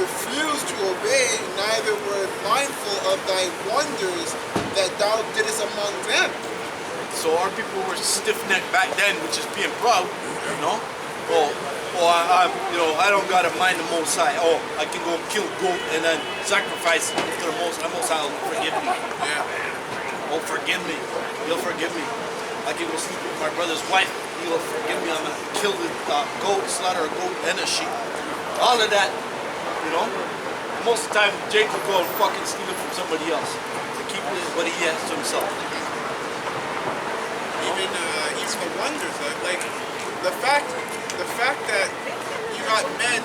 refused to obey, neither were mindful of thy wonders that thou didst among them. So our people were stiff-necked back then, which is being proud, you know. I don't gotta mind the Most High. Oh, I can go kill goat and then sacrifice it to the Most High will forgive me. Yeah. Oh, forgive me. He'll forgive me. I can go sleep with my brother's wife. He'll forgive me. I'm gonna kill the goat, slaughter a goat and a sheep. All of that, you know. Most of the time, Jake will go and fucking steal it from somebody else to keep what he has to himself. Even the wonders, like the fact that you got men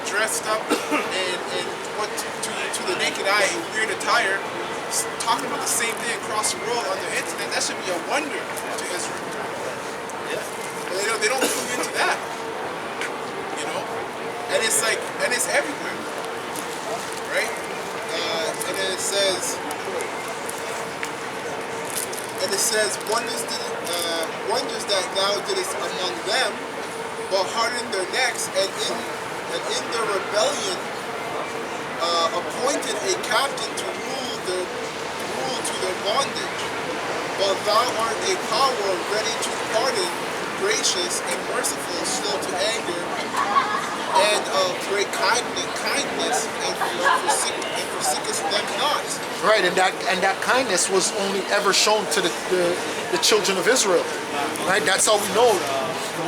dressed up in what to the naked eye in weird attire, talking about the same thing across the world on the internet, that should be a wonder to Israel. Yeah. But they don't clue into that, you know. And it's like, and it's everywhere, right? And then it says. And it says, wonders that thou didst among them, but hardened their necks, and in their rebellion appointed a captain to rule to their bondage. But thou art a power ready to pardon, gracious and merciful, slow to anger, and of great kindness, and forsakest them not. Right, and that kindness was only ever shown to the children of Israel. Right, that's how we know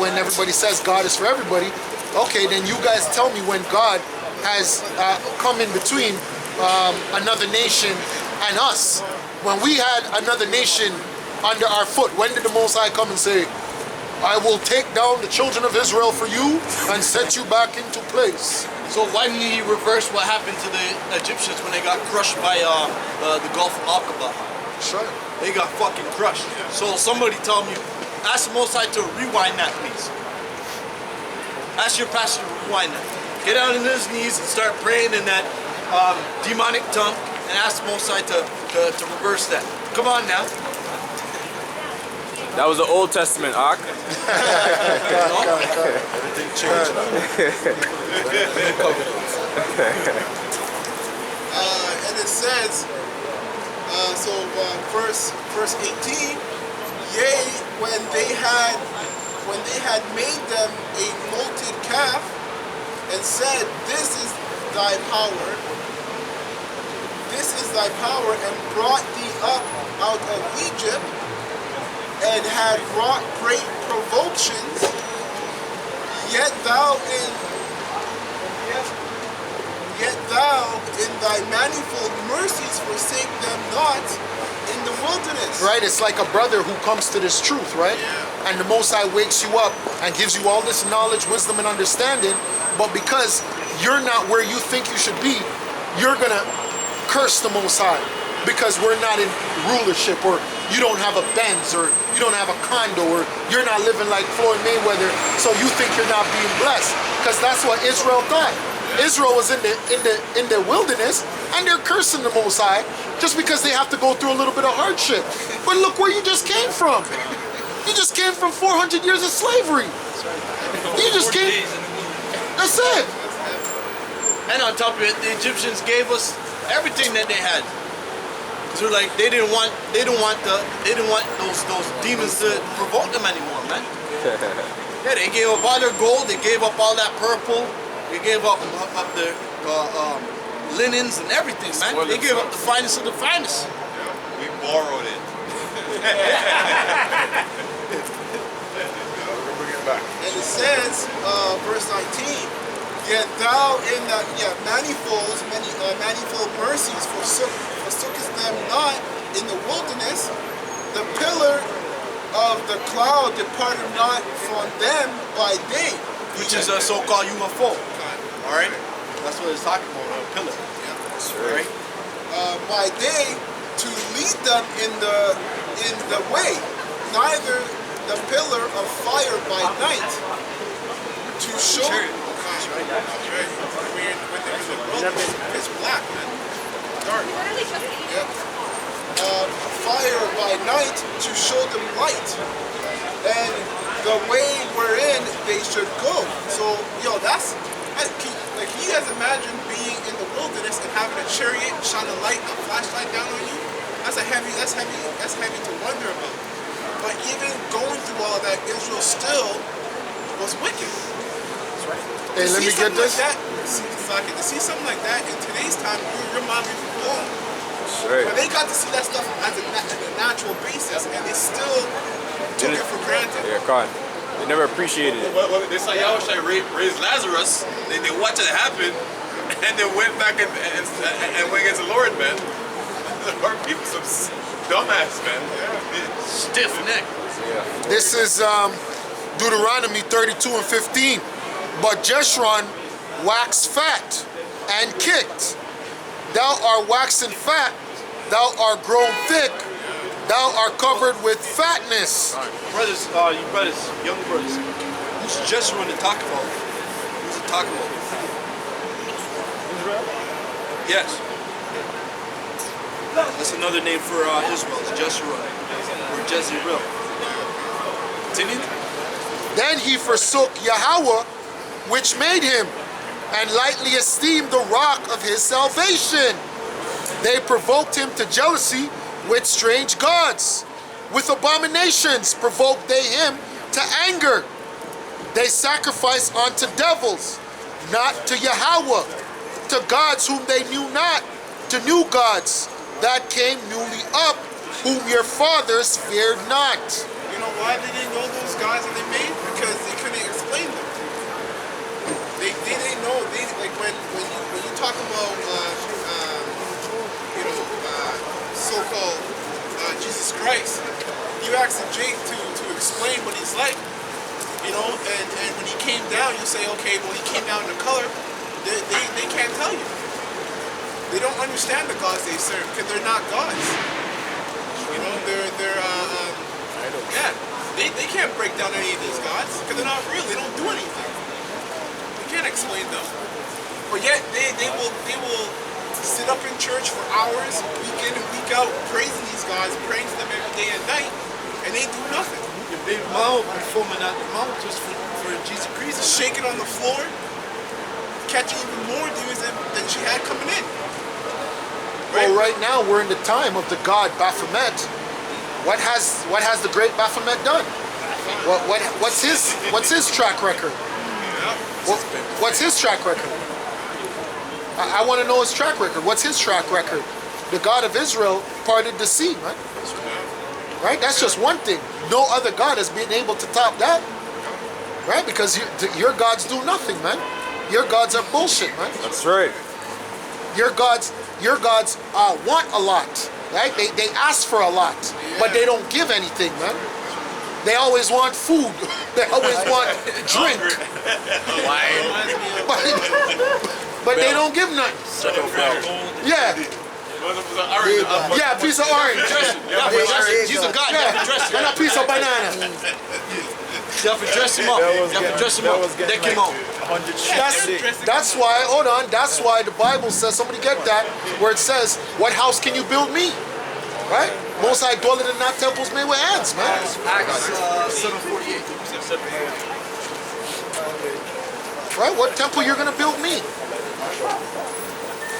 when everybody says God is for everybody. Okay, then you guys tell me when God has come in between another nation and us. When we had another nation under our foot, when did the Most High come and say, I will take down the children of Israel for you and set you back into place? So why didn't he reverse what happened to the Egyptians when they got crushed by the Gulf of Aqaba? Sure. They got fucking crushed. So somebody tell me, ask the Most High to rewind that, please. Ask your pastor to rewind that. Get down on his knees and start praying in that demonic tongue and ask the Most High to reverse that. Come on now. That was the Old Testament, Ak. Everything changed. And it says, verse 18, yea, when they had made them a molten calf, and said, this is thy power, and brought thee up out of Egypt, and had wrought great provocations, yet thou in thy manifold mercies forsake them not in the wilderness. Right, it's like a brother who comes to this truth, right? Yeah. And the Most High wakes you up and gives you all this knowledge, wisdom, and understanding, but because you're not where you think you should be, you're gonna curse the Most High because we're not in rulership, or you don't have a Benz, or you don't have a condo, or you're not living like Floyd Mayweather, so you think you're not being blessed, because that's what Israel thought. Israel was in the wilderness, and they're cursing the Most High just because they have to go through a little bit of hardship. But look where you just came from. You just came from 400 years of slavery. You just came. That's it. And on top of it, the Egyptians gave us everything that they had. So like they didn't want those demons to provoke them anymore, man. Yeah, they gave up all their gold, they gave up all that purple, they gave up the linens and everything, man. They gave up the finest of the finest. We borrowed it. And it says, verse 19, yet thou in the manifold mercies forsookest them not in the wilderness. The pillar of the cloud departed not from them by day. Which is a so-called UFO. Alright? That's what it's talking about, a pillar. Yeah, that's right. By day to lead them in the way, neither the pillar of fire by night to show. That's right. It's black, man. Dark. Yep. Fire by night to show them light, and the way wherein they should go. So, that's like he guys imagine being in the wilderness and having a chariot shine a light, a flashlight down on you? That's heavy to wonder about. But even going through all that, Israel still was wicked. Hey, let me get this. To see something like that in today's time, your mind be blown. Right. But they got to see that stuff as a natural basis, and they still took it for granted. Yeah, God. They never appreciated it. Well, they saw Yahushua raise Lazarus. They watched it happen, and they went back and went against the Lord, man. Our people some dumbass, man. Stiff neck. Yeah. This is Deuteronomy 32 and 15. But Jeshurun waxed fat and kicked. Thou art waxen fat, thou art grown thick, thou art covered with fatness. Brothers, you brothers, young brothers, who's Jeshurun to talk about? Who's it talking about? Israel? Yes. That's another name for Israel, it's Jeshurun, or Jezreel. Continue. Then he forsook Yahweh, which made him, and lightly esteemed the rock of his salvation. They provoked him to jealousy with strange gods. With abominations provoked they him to anger. They sacrificed unto devils, not to Yahweh, to gods whom they knew not, to new gods that came newly up, whom your fathers feared not. You know why they didn't know those guys that they made? Because they couldn't explain them. They didn't know. When you talk about so-called Jesus Christ, you ask Jake to explain what he's like, and when he came down, you say, okay, well, he came down in the color. They can't tell you. They don't understand the gods they serve because they're not gods. They can't break down any of these gods because they're not real. They don't do anything. You can't explain them. But yet they will sit up in church for hours, week in and week out, praising these guys, praying to them every day and night, and they do nothing. Your big mouth performing at the mouth just for Jesus Christ. Shaking on the floor, catching even more demons than she had coming in. Well, right now we're in the time of the god Baphomet. What has the Great Baphomet done? What's his track record? What's his track record? I want to know his track record. What's his track record? The God of Israel parted the sea, right? Right? That's just one thing. No other God has been able to top that, right? Because your gods do nothing, man. Your gods are bullshit, man. That's right. Your gods want a lot, right? They ask for a lot, but they don't give anything, man. They always want food. They always want drink. But they don't give nothing. Yeah. Yeah, a piece of orange. He's a god. And a piece of banana. You have to dress him up. You have to dress him up. Deck him out. That's why, hold on, that's why the Bible says, somebody get that, where it says, what house can you build me? Right? Most High dwelleth in not temples made with hands, man. Acts 7:48. Right? What temple you're gonna build me?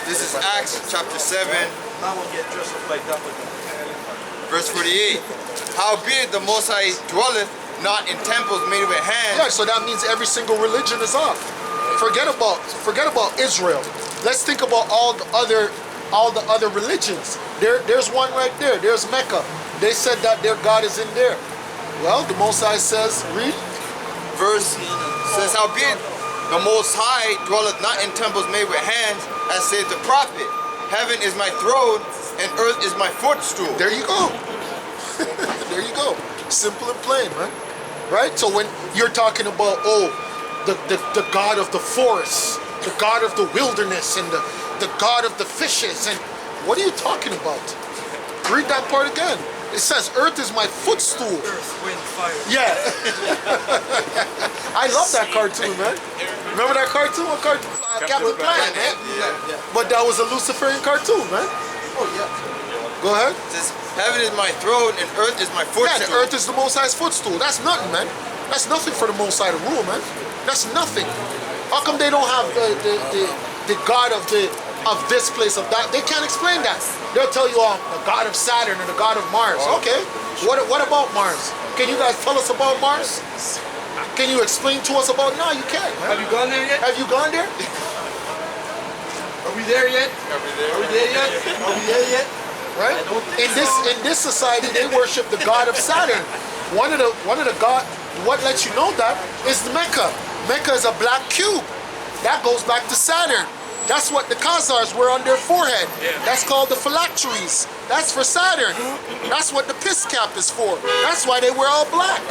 This is Acts chapter 7, Now we'll get dressed up like that. verse 48. Howbeit the Most High dwelleth not in temples made with hands. Yeah, so that means every single religion is off. Forget about Israel. Let's think about all the other religions. There's one right there. There's Mecca. They said that their God is in there. Well, the Most High says, read. Verse says, howbeit the Most High dwelleth not in temples made with hands, as saith the prophet. Heaven is my throne, and earth is my footstool. There you go. There you go. Simple and plain, man. Right? So when you're talking about, the God of the forest, the God of the wilderness, and the God of the fishes, and what are you talking about? Read that part again. It says, earth is my footstool. Earth, wind, fire. Yeah. I love that cartoon, man. Remember that cartoon? What cartoon? Captain Planet, man. Yeah. But that was a Luciferian cartoon, man. Oh, yeah. Go ahead. It says, heaven is my throne, and earth is my footstool. Yeah, the earth is the Most High's footstool. That's nothing, man. That's nothing for the Most High to rule, man. That's nothing. How come they don't have the god of this place of that? They can't explain that. They'll tell you, the god of Saturn or the god of Mars. Okay. What about Mars? Can you guys tell us about Mars? Can you explain to us about? No, you can't. Have you gone there yet? Have you gone there? Are we there yet? Are we there yet? Are we there yet? Right? In this society, they worship the god of Saturn. One of the god. What lets you know that is Mecca. Mecca is a black cube. That goes back to Saturn. That's what the Khazars wear on their forehead. That's called the phylacteries. That's for Saturn. That's what the piss cap is for. That's why they wear all black.